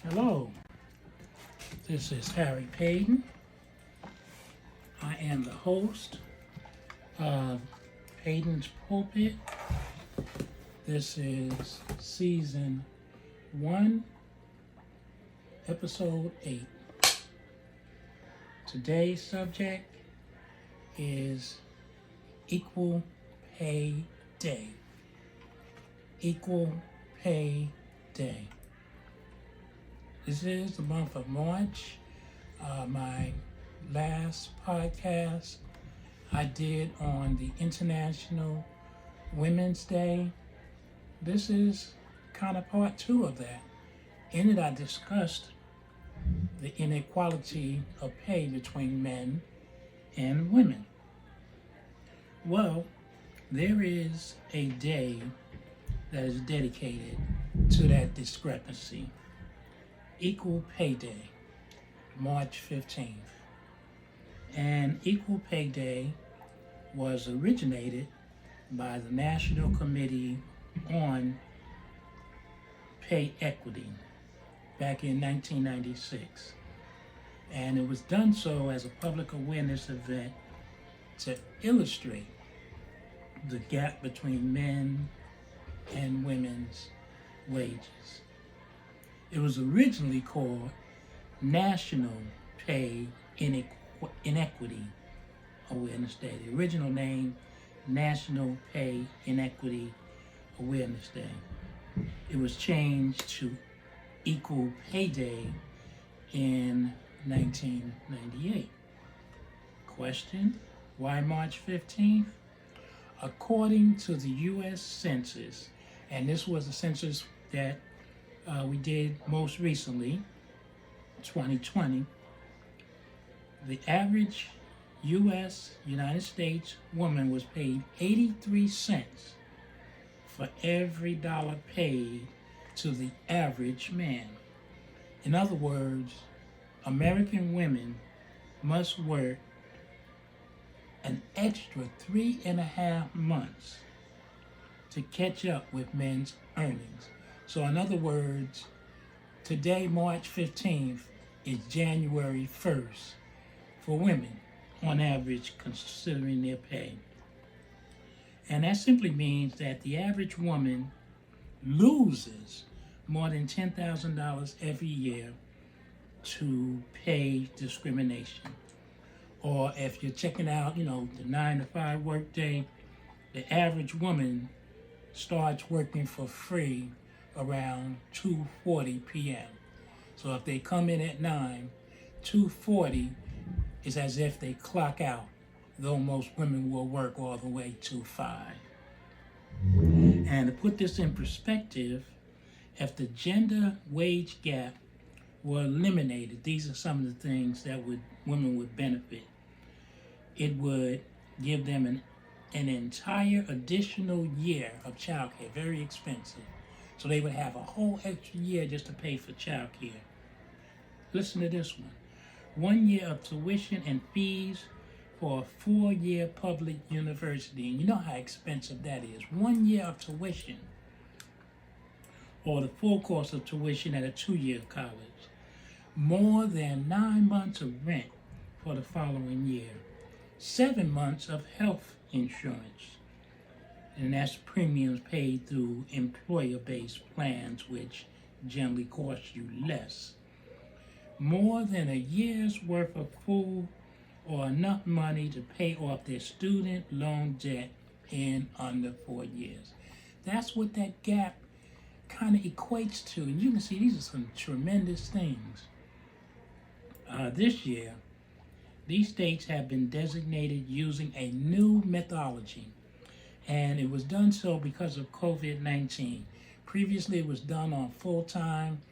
Hello, this is Harry Paden. I am the host of Paden's Pulpit. This is season 1, episode 8. Today's subject is Equal Pay Day. Equal Pay Day. This is the month of March. My last podcast I did on the International Women's Day. This is kind of part 2 of that. In it, I discussed the inequality of pay between men and women. Well, there is a day that is dedicated to that discrepancy. Equal Pay Day, March 15th. And Equal Pay Day was originated by the National Committee on Pay Equity back in 1996. And it was done so as a public awareness event to illustrate the gap between men and women's wages. It was originally called National Pay Inequity Awareness Day. The original name, National Pay Inequity Awareness Day. It was changed to Equal Pay Day in 1998. Question, why March 15th? According to the U.S. Census, and this was a census that we did most recently, 2020, the average United States woman was paid 83 cents for every dollar paid to the average man. In other words, American women must work an extra 3.5 months to catch up with men's earnings. So in other words, today, March 15th, is January 1st for women, on average, considering their pay. And that simply means that the average woman loses more than $10,000 every year to pay discrimination. Or if you're checking out, the 9 to 5 work day, the average woman starts working for free around 2:40 p.m. So if they come in at 9, 2:40 is as if they clock out, though most women will work all the way to 5. And to put this in perspective, if the gender wage gap were eliminated, these are some of the things that women would benefit. It would give them an entire additional year of childcare, very expensive. So they would have a whole extra year just to pay for childcare. Listen to this one. 1 year of tuition and fees for a 4-year public university. And you know how expensive that is. 1 year of tuition, or the full course of tuition at a 2-year college. More than 9 months of rent for the following year. 7 months of health insurance. And that's premiums paid through employer-based plans, which generally cost you less. More than a year's worth of food or enough money to pay off their student loan debt in under 4 years. That's what that gap kind of equates to. And you can see these are some tremendous things. This year, these states have been designated using a new methodology. And it was done so because of COVID-19. Previously, it was done on full-time.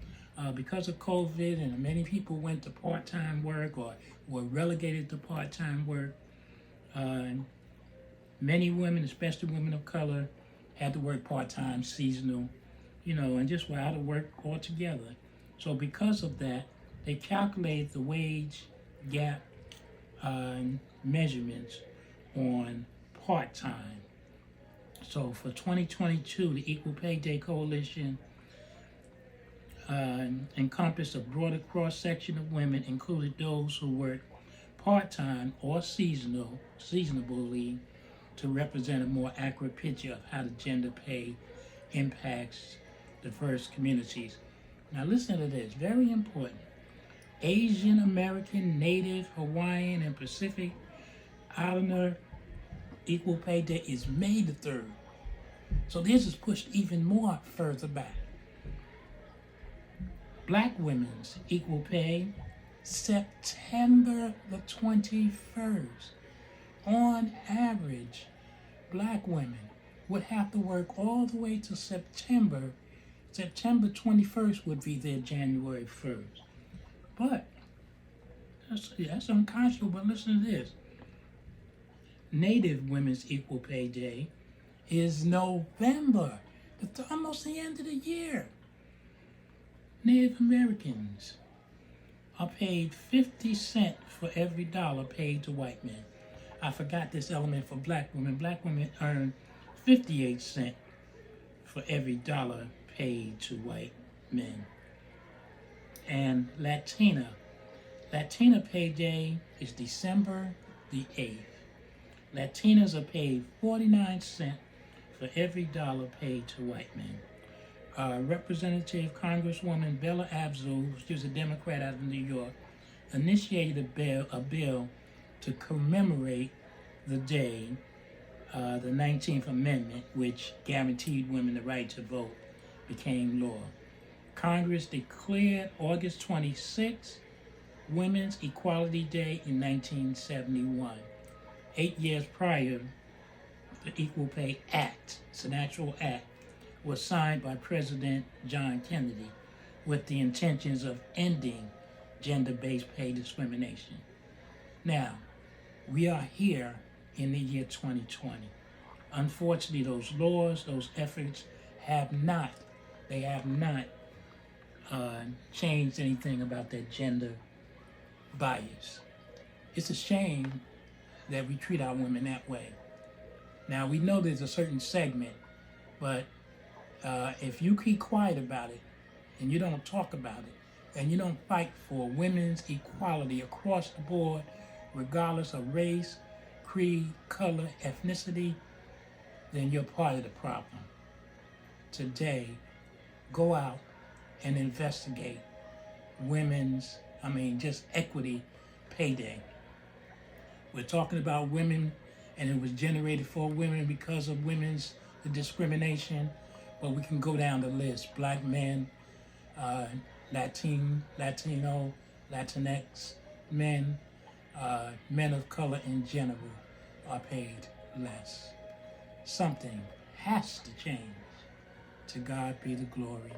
Because of COVID, and many people went to part-time work or were relegated to part-time work, many women, especially women of color, had to work part-time, seasonal, and just were out of work altogether. So because of that, they calculated the wage gap measurements on part-time. So for 2022, the Equal Pay Day Coalition encompassed a broader cross-section of women, including those who work part-time or seasonably, to represent a more accurate picture of how the gender pay impacts diverse communities. Now listen to this, very important. Asian American, Native, Hawaiian, and Pacific Islander Equal Pay Day is May the 3rd. So this is pushed even more further back. Black women's equal pay, September the 21st. On average, black women would have to work all the way to September. September 21st would be their January 1st. But that's unconscionable, but listen to this. Native Women's Equal Pay Day is November. It's almost the end of the year. Native Americans are paid 50 cents for every dollar paid to white men. I forgot this element for black women. Black women earn 58 cents for every dollar paid to white men. And Latina Pay Day is December the 8th. Latinas are paid 49 cents for every dollar paid to white men. Representative Congresswoman Bella Abzug, who's a Democrat out of New York, initiated a bill to commemorate the day, the 19th Amendment, which guaranteed women the right to vote, became law. Congress declared August 26 Women's Equality Day in 1971. 8 years prior, the Equal Pay Act, it's an actual act, was signed by President John Kennedy with the intentions of ending gender-based pay discrimination. Now, we are here in the year 2020. Unfortunately, those laws, those efforts have not changed anything about that gender bias. It's a shame that we treat our women that way. Now, we know there's a certain segment, but if you keep quiet about it and you don't talk about it and you don't fight for women's equality across the board, regardless of race, creed, color, ethnicity, then you're part of the problem. Today, go out and investigate just equity pay day. We're talking about women, and it was generated for women because of women's discrimination, but we can go down the list. Black men, Latino, Latinx men, men of color in general are paid less. Something has to change. To God be the glory.